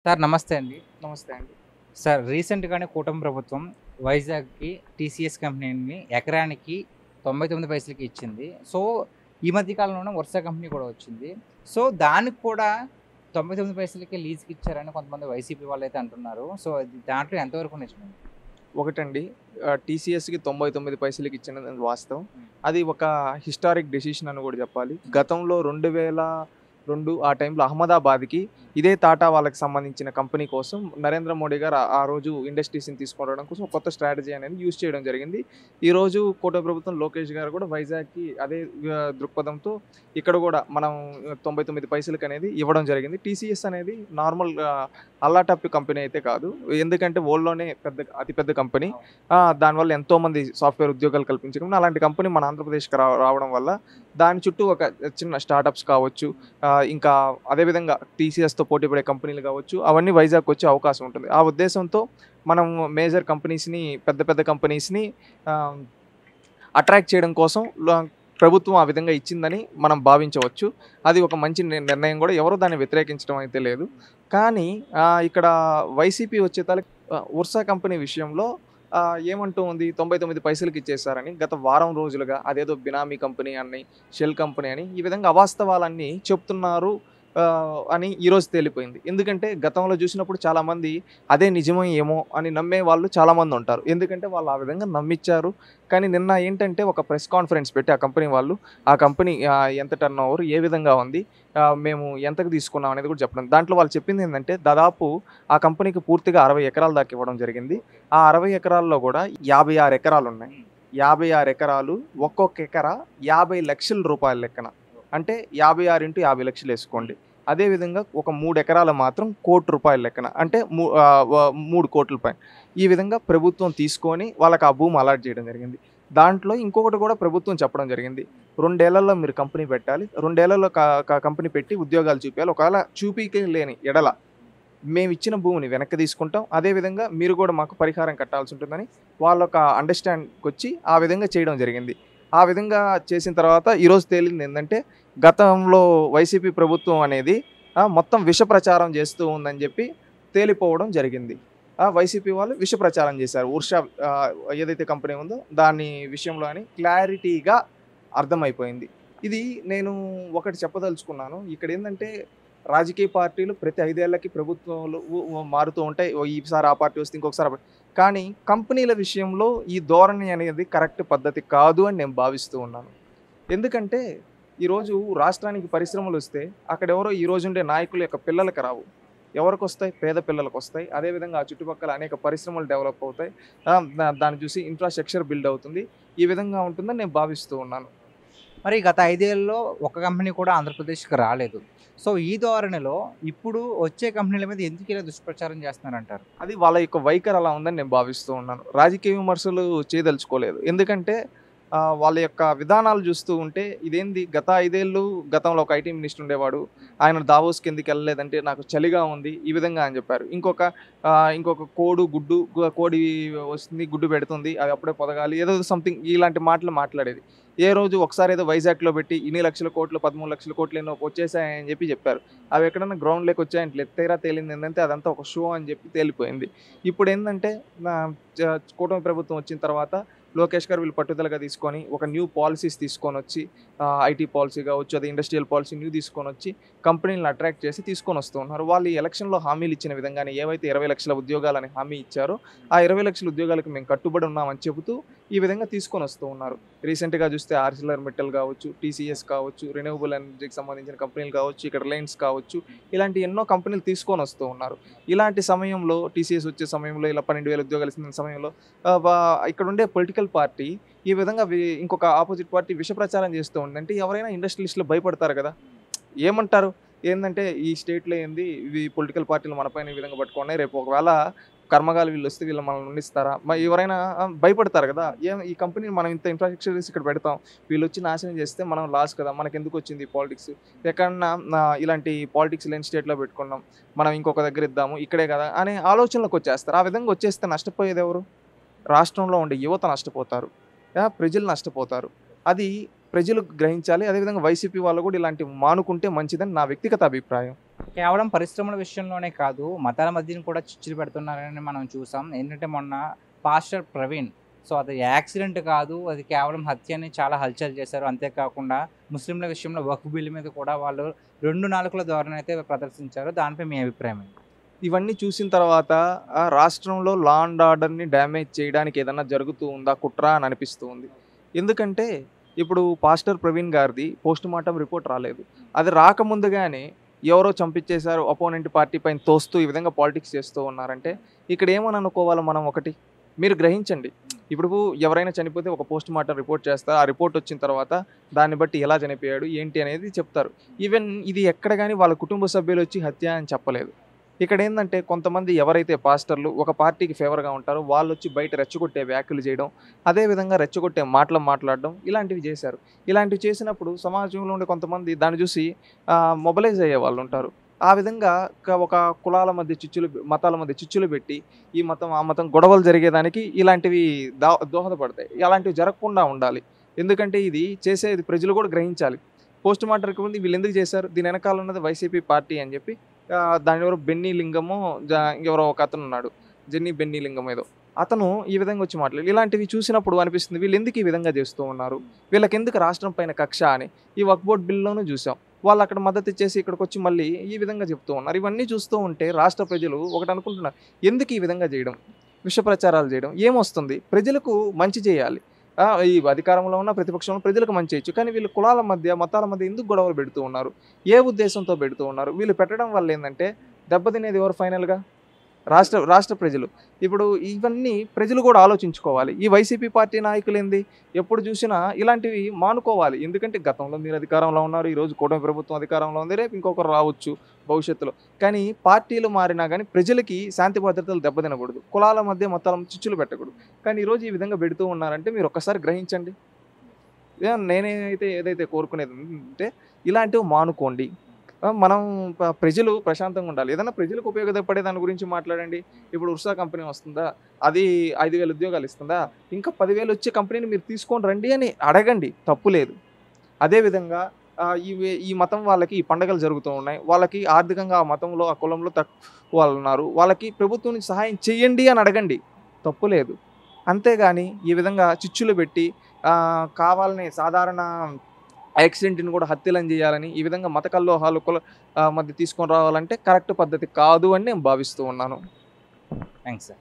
Sir నమస్తే అండి. నమస్తే అండి. సార్ రీసెంట్‌గానే కూటమి ప్రభుత్వం వైజాగ్‌కి టీసీఎస్ కంపెనీని ఎకరానికి 99 పైసలకి ఇచ్చింది. సో, ఈ మధ్య కాలంలోనే వర్ష కంపెనీ కూడా వచ్చింది. సో, దానికి కూడా 99 పైసలకే లీజ్‌కి ఇచ్చారని కొంతమంది వైసీపీ వాళ్ళైతే అంటున్నారు. సో, అది దాంట్లో ఎంతవరకు నిజమండి? ఒకటండి టీసీఎస్‌కి 99 పైసలకి ఇచ్చినది వాస్తవం. హ్మ్. అది ఒక హిస్టారిక్ డెసిషన్ అని కూడా చెప్పాలి. గతంలో 2002 ఆ టైంలో అహ్మదాబాద్‌కి ఇదే టాటా వాళ్ళకి సంబంధించిన కంపెనీ కోసం నరేంద్ర మోడీ గారు ఆ రోజు ఇండస్ట్రీస్‌ని తీసుకురావడం కోసం ఒక కొత్త స్ట్రాటజీ అనేది యూజ్ చేయడం జరిగింది. ఈరోజు కూటమి ప్రభుత్వం లోకేష్ గారు కూడా వైజాగ్‌కి అదే దృక్పథంతో ఇక్కడ కూడా మనం 99 పైసలకనేది ఇవ్వడం జరిగింది. టీసీఎస్ అనేది నార్మల్‌గా అల్లాటప్పి కంపెనీ అయితే కాదు. ఎందుకంటే వరల్డ్‌లోనే అతి పెద్ద కంపెనీ. అవును. దానివల్ల ఎంతోమంది సాఫ్ట్‌వేర్ ఉద్యోగాలు కల్పించడం. అలాంటి కంపెనీ మన ఆంధ్రప్రదేశ్‌కి రావడం వల్ల దాని చుట్టూ ఒక చిన్న స్టార్టప్స్ కావచ్చు, ఇంకా అదే విధంగా టీసీఎస్‌తో పోటీ పడే కంపెనీలు కావచ్చు, అవన్నీ వైజాగ్‌కొచ్చే అవకాశం ఉంటుంది. ఆ ఉద్దేశంతో మనం మేజర్ కంపెనీస్‌ని పెద్ద పెద్ద కంపెనీస్‌ని ఆహ్, అట్రాక్ట్ చేయడం కోసం ప్రభుత్వం ఆ విధంగా ఇచ్చిందని మనం భావించవచ్చు. అది ఒక మంచి నిర్ణయం కూడా ఎవరు దాన్ని వ్యతిరేకించడం అయితే లేదు. కానీ ఇక్కడ వైసీపీ వచ్చేతలకి ఉర్సా కంపెనీ విషయంలో ఏమంటూ ఉంది 99 పైసలకి ఇచ్చేసారని గత వారం రోజులుగా అదేదో బినామీ కంపెనీ అని, షెల్ కంపెనీ అని ఈ విధంగా అవాస్తవాలన్నీ చెప్తున్నారు అని ఈరోజు తేలిపోయింది. ఎందుకంటే గతంలో చూసినప్పుడు చాలామంది అదే నిజమో ఏమో అని నమ్మే వాళ్ళు చాలామంది ఉంటారు. ఎందుకంటే వాళ్ళు ఆ విధంగా నమ్మిచ్చారు. కానీ నిన్న ఏంటంటే ఒక ప్రెస్ కాన్ఫరెన్స్ పెట్టి ఆ కంపెనీ వాళ్ళు ఆ కంపెనీ ఎంత టర్నోవర్ ఏ విధంగా ఉంది, మేము ఎంతకు తీసుకున్నాం అనేది కూడా చెప్పడం. దాంట్లో వాళ్ళు చెప్పింది ఏందంటే దాదాపు ఆ కంపెనీకి పూర్తిగా 60 ఎకరాల దాకా ఇవ్వడం జరిగింది. ఆ 60 ఎకరాల్లో కూడా 56 ఎకరాలున్నాయి. హ్మ్. 56 ఎకరాలు ఒక్కొక్క ఎకరా రూ. 50,00,000 లెక్కన. అంటే 56 ఇంటూ 50,00,000 ఏసుకోండి. అదే విధంగా ఒక 3 ఎకరాలు మాత్రం రూ. 1,00,00,000 లెక్కన. అంటే 3,00,00,000 పైన. ఈ విధంగా ప్రభుత్వం తీసుకొని వాళ్ళకి ఆ భూమి అలాట్ చేయడం జరిగింది. దాంట్లో ఇంకొకటి కూడా ప్రభుత్వం చెప్పడం జరిగింది. 2 ఏళ్లలో మీరు కంపెనీ పెట్టాలి. 2 ఏళ్లలో క క కంపెనీ పెట్టి ఉద్యోగాలు చూపియాలి. ఒకవేళ చూపియలేని ఎడల మేమిచ్చిన భూమిని వెనక్కి తీసుకుంటాం. అదే విధంగా మీరు కూడా మాకు పరిహారం కట్టాల్సి ఉంటుందని వాళ్ళొక అండర్‌స్టాండ్‌కొచ్చి ఆ విధంగా చేయడం జరిగింది. ఆ విధంగా చేసిన తర్వాత ఈరోజు తేలిందేందంటే, గతంలో వైసీపీ ప్రభుత్వం అనేది మొత్తం విష ప్రచారం చేస్తూ ఉందని చెప్పి తేలిపోవడం జరిగింది. వైసీపీ వాళ్ళు విష ప్రచారం చేశారు. ఆహ్, ఏదైతే కంపెనీ ఉందో దాని విషయంలో అని క్లారిటీగా అర్థమైపోయింది. ఇది నేను ఒకటి చెప్పదలుచుకున్నాను. ఇక్కడేందంటే రాజకీయ పార్టీలు ప్రతి 5 ఏళ్లకి ప్రభుత్వాలు మారుతూ ఉంటాయి. ఈసారి ఆ పార్టీ వస్తే ఇంకొకసారి కానీ కంపెనీల విషయంలో ఈ ధోరణి అనేది కరెక్ట్ పద్ధతి కాదు అని నేను భావిస్తూ ఉన్నాను. ఎందుకంటే ఈరోజు రాష్ట్రానికి పరిశ్రమలొస్తే అక్కడెవరో ఈరోజుండే నాయకుల యొక్క పిల్లలకి రావు. ఎవరికొస్తాయి? పేద పిల్లలకొస్తాయి. అదేవిధంగా ఆ చుట్టుపక్కల అనేక పరిశ్రమలు డెవలప్ అవుతాయి. దాన్ని చూసి ఇన్‌ఫ్రాస్ట్రక్చర్ బిల్డ్ అవుతుంది. ఈ విధంగా ఉంటుందని నేను భావిస్తూ ఉన్నాను. మరి గత 5 ఏళ్లలో ఒక్క కంపెనీ కూడా ఆంధ్రప్రదేశ్‌కి రాలేదు. సో, ఈ ధోరణిలో ఇప్పుడు వచ్చే కంపెనీల మీద ఎందుకు ఇలా దుష్ప్రచారం చేస్తున్నారంటారు? అది వాళ్ళ యొక్క వైఖరి అలా ఉందని నేను భావిస్తూ ఉన్నాను. రాజకీయ విమర్శలు చేయదలుచుకోలేదు. ఎందుకంటే వాళ్ళ యొక్క విధానాలు చూస్తూ ఉంటే ఇదేంది గత 5 ఏళ్ళు గతంలో ఒక ఐటీ మినిస్టర్ ఉండేవాడు. ఆయన దావోస్‌కి ఎందుకెళ్ళలేదంటే నాకు చలిగా ఉంది. ఈ విధంగా అని చెప్పారు. ఇంకొక కోడి వస్తుంది, గుడ్డు పెడుతుంది. అది అప్పుడే పొదగాలి. ఏదో సంథింగ్ ఇలాంటి మాటలు మాట్లాడేది. ఏ రోజు ఒకసారి ఏదో వైజాగ్‌లో పెట్టి ఇన్ని లక్షల కోట్లు, 13,00,000 కోట్లు ఎన్నో వచ్చేసాయని చెప్పారు. అవి ఎక్కడన్నా గ్రౌండ్‌లోకి వచ్చాయంటే తీరా తేలింది ఏందంటే అదంతా ఒక షో అని చెప్పి తేలిపోయింది. ఇప్పుడేందంటే నా కూటమి ప్రభుత్వం వచ్చిన తర్వాత లోకేష్ గారు వీళ్ళు పట్టుదలగా తీసుకొని ఒక న్యూ పాలిసీస్ తీసుకొనొచ్చి ఐటీ పాలిసీ కావచ్చు, అది ఇండస్ట్రియల్ పాలిసీ తీసుకొనొచ్చి కంపెనీలను అట్రాక్ట్ చేసి తీసుకొనొస్తూ ఉన్నారు. వాళ్ళు ఈ ఎలక్షన్‌లో హామీలు ఇచ్చిన విధంగానే ఏవైతే 20,00,000 ఉద్యోగాలని హామీ ఇచ్చారో, ఆ 20,00,000 ఉద్యోగాలకు మేము కట్టుబడి ఉన్నామని చెబుతూ ఈ విధంగా తీసుకొనొస్తూ ఉన్నారు. రీసెంట్‌గా చూస్తే ఆర్సిలర్ మిట్టల్ కావచ్చు, టీసీఎస్ కావచ్చు, రెన్యూవబుల్ ఎనర్జీకి సంబంధించిన కంపెనీలు కావచ్చు, ఇక్కడ రిలయన్స్ కావచ్చు, ఇలాంటి ఎన్నో కంపెనీలు తీసుకొనొస్తూ ఉన్నారు. ఇలాంటి సమయంలో టీసీఎస్ వచ్చే సమయంలో ఇలా 12,000 ఉద్యోగాలు ఇస్తున్న సమయంలో ఆహ్, వా ఇక్కడుండే పొలిటికల్ పార్టీ ఈ విధంగా ఇంకొక అపోజిట్ పార్టీ విష ప్రచారం చేస్తూ ఉందంటే ఎవరైనా ఇండస్ట్రియలిస్టులు భయపడతారు కదా! ఏమంటారు? ఏందంటే ఈ స్టేట్‌లో ఏంది ఇవి పొలిటికల్ పార్టీలు మన పైన ఈ విధంగా పట్టుకున్నాయి. రేపు ఒకవేళ కర్మగాలి వీళ్ళొస్తే వీళ్ళు మనల్ని ఉండిస్తారా? ఎవరైనా భయపడతారు కదా! ఈ కంపెనీని మనం ఇంత ఇన్‌ఫ్రాస్ట్రక్చర్ చేసి ఇక్కడ పెడతాం. వీళ్ళొచ్చి నాశనం చేస్తే మనం లాస్ కదా! మనకెందుకొచ్చింది ఈ పాలిటిక్స్? ఎక్కడన్నా ఇలాంటి పాలిటిక్స్ లేని స్టేట్‌లో పెట్టుకున్నాం. మనం ఇంకొక దగ్గర ఇద్దాము. ఇక్కడే కదా! అనే ఆలోచనలోకొచ్చేస్తారు. ఆ విధంగా వచ్చేస్తే నష్టపోయేదెవరు? రాష్ట్రంలో ఉండే యువత నష్టపోతారు. ప్రజలు నష్టపోతారు. అది ప్రజలు గ్రహించాలి. అదేవిధంగా వైసీపీ వాళ్ళు కూడా ఇలాంటివి మానుకుంటే మంచిదని నా వ్యక్తిగత అభిప్రాయం. కేవలం పరిశ్రమల విషయంలోనే కాదు, మతాల మధ్యన కూడా చిచ్చులు పెడుతున్నారని మనం చూసాం. ఏంటంటే మొన్న పాస్టర్ ప్రవీణ్, సో అది యాక్సిడెంట్ కాదు, అది కేవలం హత్య అని చాలా హల్చల్ చేశారు. అంతేకాకుండా ముస్లింల విషయంలో వక్ఫ్ బిల్ మీద కూడా వాళ్ళు 2 నాలుకల ధోరణి అయితే ప్రదర్శించారు. దానిపై మీ అభిప్రాయం ఏంటి? ఇవన్నీ చూసిన తర్వాత రాష్ట్రంలో లా అండ్ ఆర్డర్‌ని డ్యామేజ్ చేయడానికి ఏదన్నా జరుగుతూ ఉందా కుట్ర అని అనిపిస్తూ ఉంది. ఎందుకంటే ఇప్పుడు పాస్టర్ ప్రవీణ్ గారిది పోస్ట్‌మార్టం రిపోర్ట్ రాలేదు. అది రాకముందుగానే ఎవరో చంపించేశారు, అపోనెంట్ పార్టీ పైన తోస్తూ ఈ విధంగా పాలిటిక్స్ చేస్తూ ఉన్నారంటే ఇక్కడ ఏమని అనుకోవాలి మనం ఒకటి? మీరు గ్రహించండి. ఇప్పుడు ఎవరైనా చనిపోతే ఒక పోస్ట్‌మార్టం రిపోర్ట్ చేస్తారు. ఆ రిపోర్ట్ వచ్చిన తర్వాత దాన్ని బట్టి ఎలా చనిపోయాడు, ఏంటి అనేది చెప్తారు. ఈవెన్ ఇది ఎక్కడ గాని వాళ్ళ కుటుంబ సభ్యులొచ్చి హత్య అని చెప్పలేదు. ఇక్కడేందంటే కొంతమంది ఎవరైతే పాస్టర్లు ఒక పార్టీకి ఫేవర్‌గా ఉంటారో వాళ్ళొచ్చి బయట రెచ్చగొట్టే వ్యాఖ్యలు చేయడం, అదే విధంగా రెచ్చగొట్టే మాటలు మాట్లాడడం ఇలాంటివి చేశారు. ఇలాంటివి చేసినప్పుడు సమాజంలో ఉండే కొంతమంది దాన్ని చూసి మొబలైజ్ అయ్యే వాళ్ళుంటారు. ఆ విధంగా ఒక కులాల మధ్య చిచ్చులు, మతాల మధ్య చిచ్చులు పెట్టి ఈ మతం, ఆ మతం గొడవలు జరిగేదానికి ఇలాంటివి దోహదపడతాయి. అలాంటివి జరగకుండా ఉండాలి. ఎందుకంటే ఇది చేసేది ప్రజలు కూడా గ్రహించాలి. పోస్ట్‌మార్టం రిపోర్ట్ వీళ్ళెందుకు చేశారు? దీని వెనకాల ఉన్నది వైసీపీ పార్టీ అని చెప్పి దాని ఎవరో బెన్నీ లింగమో ఎవరో ఒక అతను ఉన్నాడు. బెన్నీ లింగం ఏదో. అతను ఈ విధంగా వచ్చి మాట్లాడాడు. ఇలాంటివి చూసినప్పుడు అనిపిస్తుంది వీళ్ళెందుకు ఈ విధంగా చేస్తూ ఉన్నారు? వీళ్ళకెందుకు రాష్ట్రం పైన కక్ష అని ఈ వక్ఫ్ బోర్డ్ బిల్‌లోనూ చూసాం. వాళ్ళు అక్కడ మద్దతు ఇచ్చేసి ఇక్కడికొచ్చి మళ్ళీ ఈ విధంగా చెప్తూ ఉన్నారు. ఇవన్నీ చూస్తూ ఉంటే రాష్ట్ర ప్రజలు ఒకటి అనుకుంటున్నారు. ఎందుకు ఈ విధంగా చేయడం? విష ప్రచారాలు చేయడం. ఏమొస్తుంది? ప్రజలకు మంచి చేయాలి. ఈ అధికారంలో ఉన్న ప్రతిపక్షంలో ప్రజలకు మంచి చేయొచ్చు. కానీ వీళ్ళు కులాల మధ్య, మతాల మధ్య ఎందుకు గొడవలు పెడుతూ ఉన్నారు? ఏ ఉద్దేశంతో పెడుతూ ఉన్నారు? వీళ్ళు పెట్టడం వల్ల ఏందంటే దెబ్బతినేది ఎవరు ఫైనల్‌గా? రాష్ట్ర ప్రజలు. ఇప్పుడు ఇవన్నీ ప్రజలు కూడా ఆలోచించుకోవాలి. ఈ వైసీపీ పార్టీ నాయకులేంది ఎప్పుడు చూసినా ఇలాంటివి మానుకోవాలి. ఎందుకంటే గతంలో మీరు అధికారంలో ఉన్నారు. ఈరోజు కూటమి ప్రభుత్వం అధికారంలో ఉంది. రేపు ఇంకొకరు రావచ్చు భవిష్యత్తులో. కానీ పార్టీలు మారినా గానీ ప్రజలకి శాంతి భద్రతలు దెబ్బతినకూడదు. కులాల మధ్య, మతాల మధ్య చిచ్చులు పెట్టకూడదు. కానీ ఈరోజు ఈ విధంగా పెడుతూ ఉన్నారంటే మీరు ఒక్కసారి గ్రహించండి. నేనైతే ఏదైతే కోరుకునేది అంటే ఇలాంటివి మానుకోండి. మనం ప్రజలు ప్రశాంతంగా ఉండాలి. ఏదైనా ప్రజలకు ఉపయోగపడే దాని గురించి మాట్లాడండి. ఇప్పుడు ఉర్సా కంపెనీ వస్తుందా? అది 5,000 ఉద్యోగాలు ఇస్తుందా? ఇంకా 10,000 వచ్చే కంపెనీని మీరు తీసుకొని రండి అని అడగండి. తప్పు లేదు. అదేవిధంగా ఈ మతం వాళ్ళకి ఈ పండగలు జరుగుతూ ఉన్నాయి. వాళ్ళకి ఆర్థికంగా ఆ మతంలో, ఆ కులంలో తక్కువ వాళ్ళున్నారు. వాళ్ళకి ప్రభుత్వం నుంచి సహాయం చేయండి అని అడగండి. తప్పు లేదు. అంతేగాని ఈ విధంగా చిచ్చులు పెట్టి కావాలని సాధారణ యాక్సిడెంట్‌ని కూడా హత్యలను చేయాలని ఈ విధంగా మత కల్లోహాలు మధ్య తీసుకొని రావాలంటే కరెక్ట్ పద్ధతి కాదు అని నేను భావిస్తూ ఉన్నాను. Thanks sir.